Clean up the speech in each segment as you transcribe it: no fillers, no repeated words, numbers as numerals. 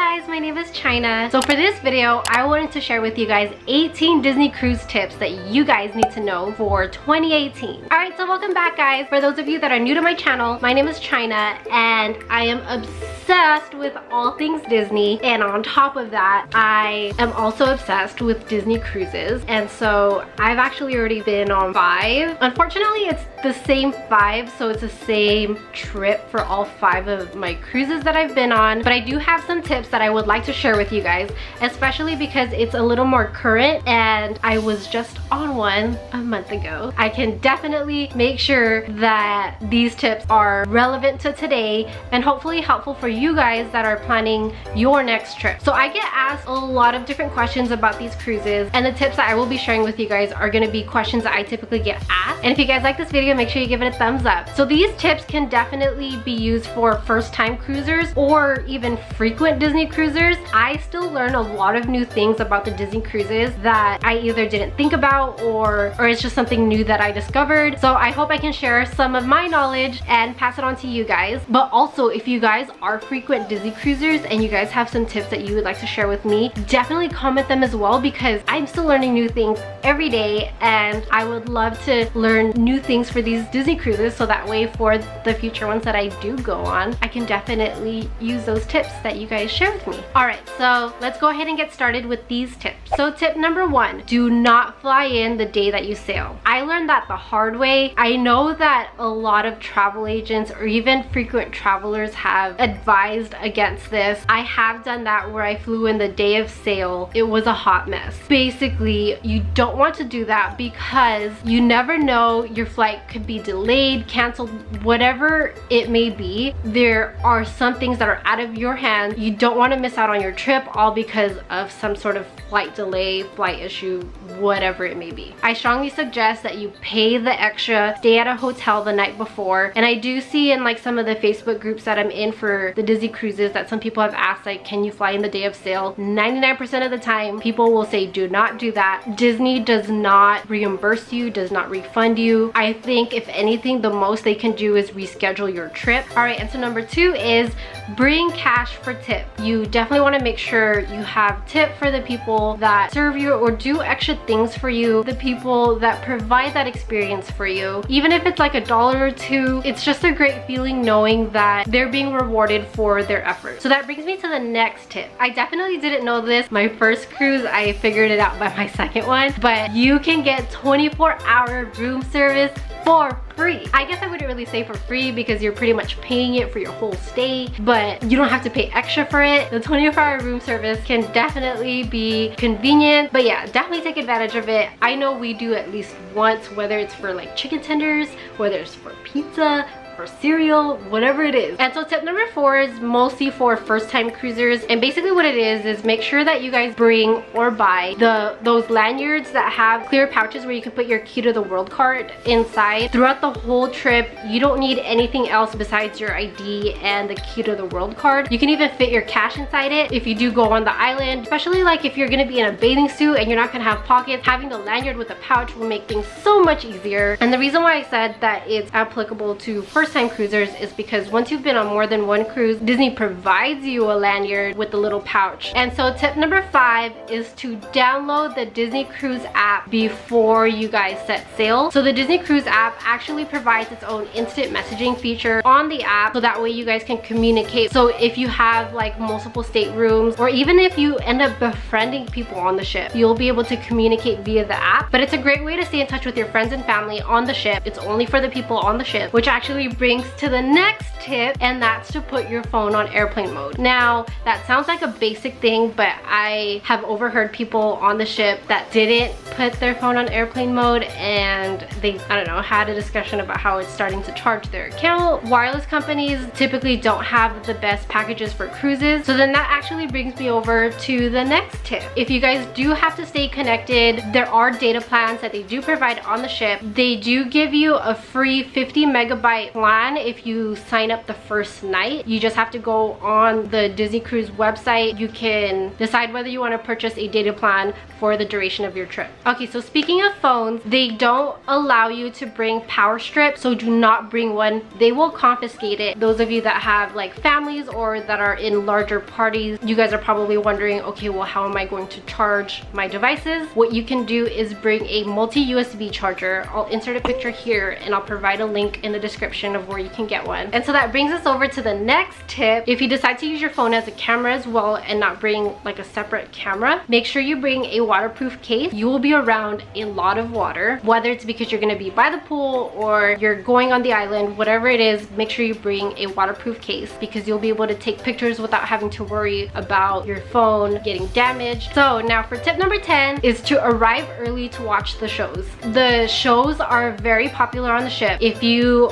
guys, my name is China. So for this video, I wanted to share with you guys 18 Disney cruise tips that you guys need to know for 2018. Alright, so welcome back guys. For those of you that are new to my channel, my name is China and I am obsessed with all things Disney, and on top of that, I am also obsessed with Disney cruises. And so I've actually already been on 5. Unfortunately, it's the same 5, so it's the same trip for all 5 of my cruises that I've been on, but I do have some tips that I would like to share with you guys, especially because it's a little more current and I was just on one a month ago. I can definitely make sure that these tips are relevant to today and hopefully helpful for you guys that are planning your next trip. So I get asked a lot of different questions about these cruises, and the tips that I will be sharing with you guys are going to be questions that I typically get asked. And if you guys like this video, make sure you give it a thumbs up. So these tips can definitely be used for first-time cruisers or even frequent Disney cruisers. I still learn a lot of new things about the Disney cruises that I either didn't think about or it's just something new that I discovered. So I hope I can share some of my knowledge and pass it on to you guys. But also, if you guys are frequent Disney cruisers and you guys have some tips that you would like to share with me, definitely comment them as well, because I'm still learning new things every day and I would love to learn new things for these Disney cruises, so that way for the future ones that I do go on, I can definitely use those tips that you guys share with me. Alright, so let's go ahead and get started with these tips. So tip number 1, do not fly in the day that you sail. I learned that the hard way. I know that a lot of travel agents or even frequent travelers have advised against this. I have done that where I flew in the day of sail. It was a hot mess. Basically, you don't want to do that because you never know, your flight could be delayed, canceled, whatever it may be. There are some things that are out of your hands. You don't want to miss out on your trip all because of some sort of flight delay, flight issue, whatever it may be. I strongly suggest that you pay the extra, stay at a hotel the night before. And I do see in like some of the Facebook groups that I'm in for the Disney cruises that some people have asked, like, can you fly in the day of sail? 99% of the time, people will say do not do that. Disney does not reimburse you, does not refund you. I think if anything, the most they can do is reschedule your trip. All right, and so number 2 is bring cash for tip. You definitely want to make sure you have tip for the people that serve you or do extra things for you, the people that provide that experience for you. Even if it's like $1 or $2, it's just a great feeling knowing that they're being rewarded for their effort. So that brings me to the next tip. I definitely didn't know this my first cruise. I figured it out by my second one, but you can get 24-hour room service for free. I guess I wouldn't really say for free because you're pretty much paying it for your whole stay, but you don't have to pay extra for it. The 24-hour room service can definitely be convenient, but yeah, definitely take advantage of it. I know we do at least once, whether it's for like chicken tenders, whether it's for pizza, or cereal, whatever it is. And so tip number 4 is mostly for first-time cruisers, and basically what it is make sure that you guys bring or buy those lanyards that have clear pouches where you can put your key to the world card inside. Throughout the whole trip, you don't need anything else besides your ID and the key to the world card. You can even fit your cash inside it if you do go on the island, especially like if you're gonna be in a bathing suit and you're not gonna have pockets. Having the lanyard with a pouch will make things so much easier. And the reason why I said that it's applicable to first-time cruisers is because once you've been on more than one cruise, Disney provides you a lanyard with the little pouch. And so tip number 5 is to download the Disney Cruise app before you guys set sail. So the Disney Cruise app actually provides its own instant messaging feature on the app, so that way you guys can communicate. So if you have like multiple staterooms, or even if you end up befriending people on the ship, you'll be able to communicate via the app. But it's a great way to stay in touch with your friends and family on the ship. It's only for the people on the ship, which actually brings to the next tip, and that's to put your phone on airplane mode. Now, that sounds like a basic thing, but I have overheard people on the ship that didn't put their phone on airplane mode, and they, I don't know, had a discussion about how it's starting to charge their account. Wireless companies typically don't have the best packages for cruises. So then that actually brings me over to the next tip. If you guys do have to stay connected, there are data plans that they do provide on the ship. They do give you a free 50 megabyte plan plan if you sign up the first night. You just have to go on the Disney Cruise website. You can decide whether you want to purchase a data plan for the duration of your trip. Okay, so speaking of phones, they don't allow you to bring power strips, so do not bring one. They will confiscate it. Those of you that have like families or that are in larger parties, you guys are probably wondering, okay, well, how am I going to charge my devices? What you can do is bring a multi-USB charger. I'll insert a picture here and I'll provide a link in the description of where you can get one. And so that brings us over to the next tip. If you decide to use your phone as a camera as well and not bring like a separate camera, make sure you bring a waterproof case. You will be around a lot of water, whether it's because you're going to be by the pool or you're going on the island, whatever it is, make sure you bring a waterproof case because you'll be able to take pictures without having to worry about your phone getting damaged. So now for tip number 10 is to arrive early to watch the shows. The shows are very popular on the ship. If you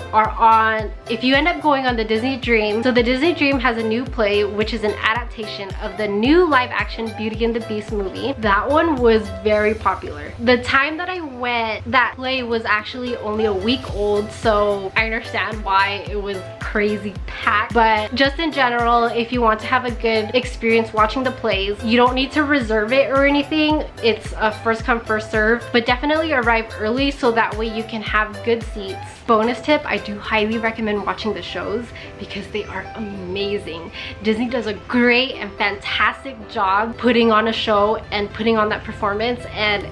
end up going on the Disney Dream, so the Disney Dream has a new play which is an adaptation of the new live action Beauty and the Beast movie. That one was very popular. The time that I went, that play was actually only a week old, so I understand why it was crazy packed. But just in general, if you want to have a good experience watching the plays, you don't need to reserve it or anything. It's a first come first serve, but definitely arrive early so that way you can have good seats. Bonus tip, I do highly recommend watching the shows because they are amazing. Disney does a great and fantastic job putting on a show and putting on that performance. And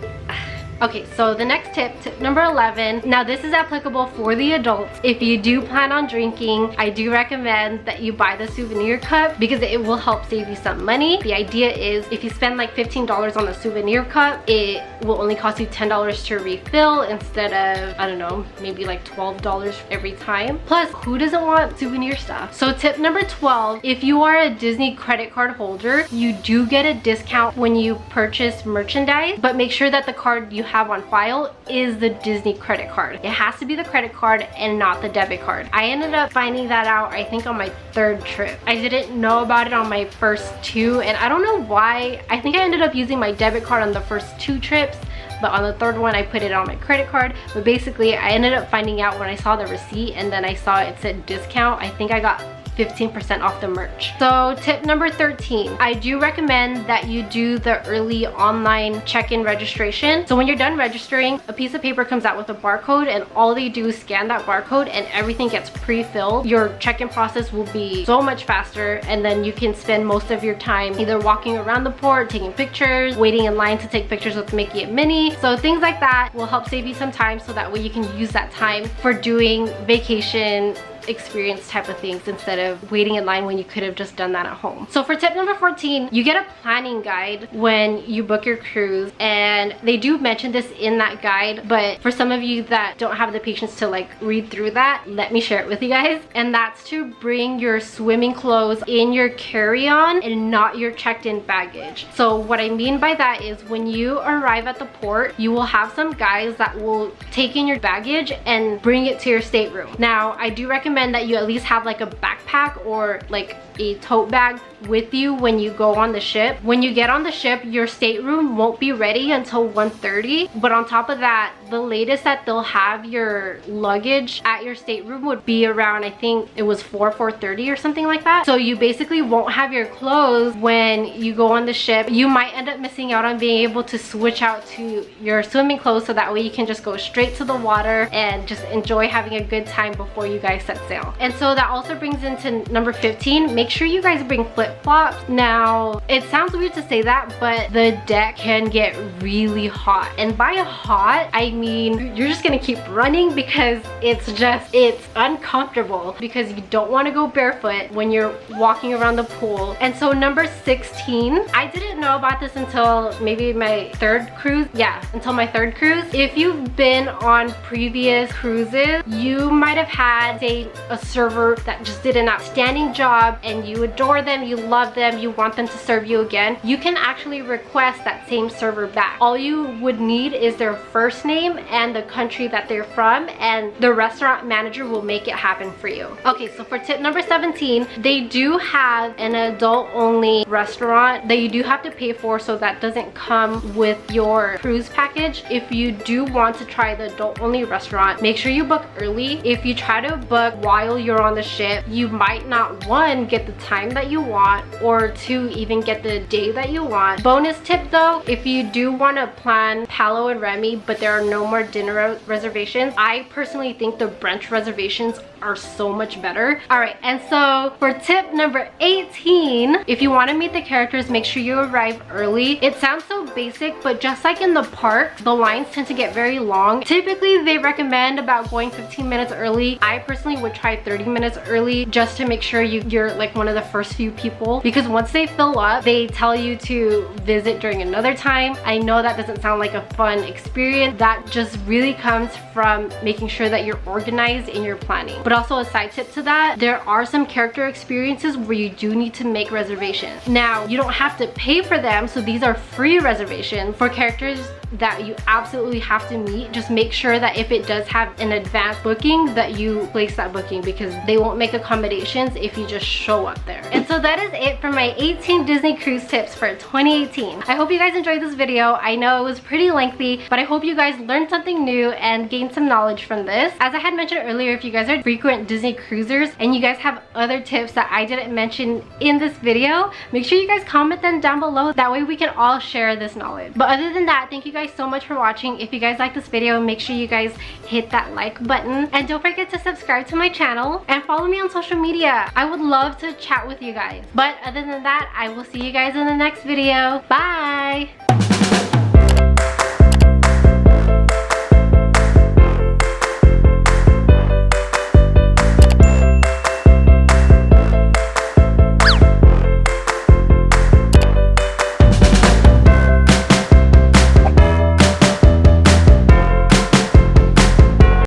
okay, so the next tip, tip number 11. Now this is applicable for the adults. If you do plan on drinking, I do recommend that you buy the souvenir cup because it will help save you some money. The idea is if you spend like $15 on the souvenir cup, it will only cost you $10 to refill instead of, I don't know, maybe like $12 every time. Plus, who doesn't want souvenir stuff? So tip number 12, if you are a Disney credit card holder, you do get a discount when you purchase merchandise, but make sure that the card you have on file is the Disney credit card. It has to be the credit card and not the debit card. I ended up finding that out, I think, on my third trip. I didn't know about it on my first two, and I don't know why. I think I ended up using my debit card on the first two trips, but on the third one I put it on my credit card. But basically I ended up finding out when I saw the receipt and then I saw it said discount. I think I got 15% off the merch. So tip number 13, I do recommend that you do the early online check-in registration. So when you're done registering, a piece of paper comes out with a barcode and all they do is scan that barcode and everything gets pre-filled. Your check-in process will be so much faster, and then you can spend most of your time either walking around the port, taking pictures, waiting in line to take pictures with Mickey and Minnie. So things like that will help save you some time so that way you can use that time for doing vacation experience type of things instead of waiting in line when you could have just done that at home. So for tip number 14, you get a planning guide when you book your cruise, and they do mention this in that guide, but for some of you that don't have the patience to like read through that, let me share it with you guys. And that's to bring your swimming clothes in your carry-on and not your checked-in baggage. So what I mean by that is when you arrive at the port, you will have some guys that will take in your baggage and bring it to your stateroom. Now I do recommend that you at least have like a backpack or like a tote bag with you when you go on the ship. When you get on the ship, your stateroom won't be ready until 1:30, but on top of that, the latest that they'll have your luggage at your stateroom would be around, I think it was 4:30 or something like that. So you basically won't have your clothes when you go on the ship. You might end up missing out on being able to switch out to your swimming clothes, so that way you can just go straight to the water and just enjoy having a good time before you guys set sail. And so that also brings into number 15, make sure you guys bring flip-flops. Now it sounds weird to say that, but the deck can get really hot, and by hot I mean you're just gonna keep running because it's uncomfortable because you don't want to go barefoot when you're walking around the pool. And so number 16, I didn't know about this until maybe my third cruise. Yeah, until my third cruise. If you've been on previous cruises, you might have had, say, a server that just did an outstanding job and you adore them, you love them, you want them to serve you again, you can actually request that same server back. All you would need is their first name and the country that they're from, and the restaurant manager will make it happen for you. Okay, so for tip number 17, they do have an adult only restaurant that you do have to pay for, so that doesn't come with your cruise package. If you do want to try the adult only restaurant, make sure you book early. If you try to book while you're on the ship, you might not, one, get the time that you want, or two, even get the day that you want. Bonus tip though, if you do want to plan Palo and Remy but there are no more dinner reservations, I personally think the brunch reservations are so much better. All right, and so for tip number 18, if you want to meet the characters, make sure you arrive early. It sounds so basic, but just like in the park, the lines tend to get very long. Typically they recommend about going 15 minutes early. I personally would try 30 minutes early just to make sure you're like one of the first few people, because once they fill up, they tell you to visit during another time. I know that doesn't sound like a fun experience. That just really comes from making sure that you're organized in your planning. But also a side tip to that, there are some character experiences where you do need to make reservations. Now, you don't have to pay for them, so these are free reservations. For characters that you absolutely have to meet, just make sure that if it does have an advanced booking, that you place that booking, because they won't make accommodations if you just show up there. And so that is it for my 18 Disney cruise tips for 2018. I hope you guys enjoyed this video. I know it was pretty lengthy, but I hope you guys learned something new and gained some knowledge from this. As I had mentioned earlier, if you guys are frequent Disney cruisers and you guys have other tips that I didn't mention in this video, make sure you guys comment them down below. That way we can all share this knowledge. But other than that, thank you guys so much for watching. If you guys like this video, make sure you guys hit that like button, and don't forget to subscribe to my channel and follow me on social media. I would love to chat with you guys. But other than that, I will see you guys in the next video. Bye!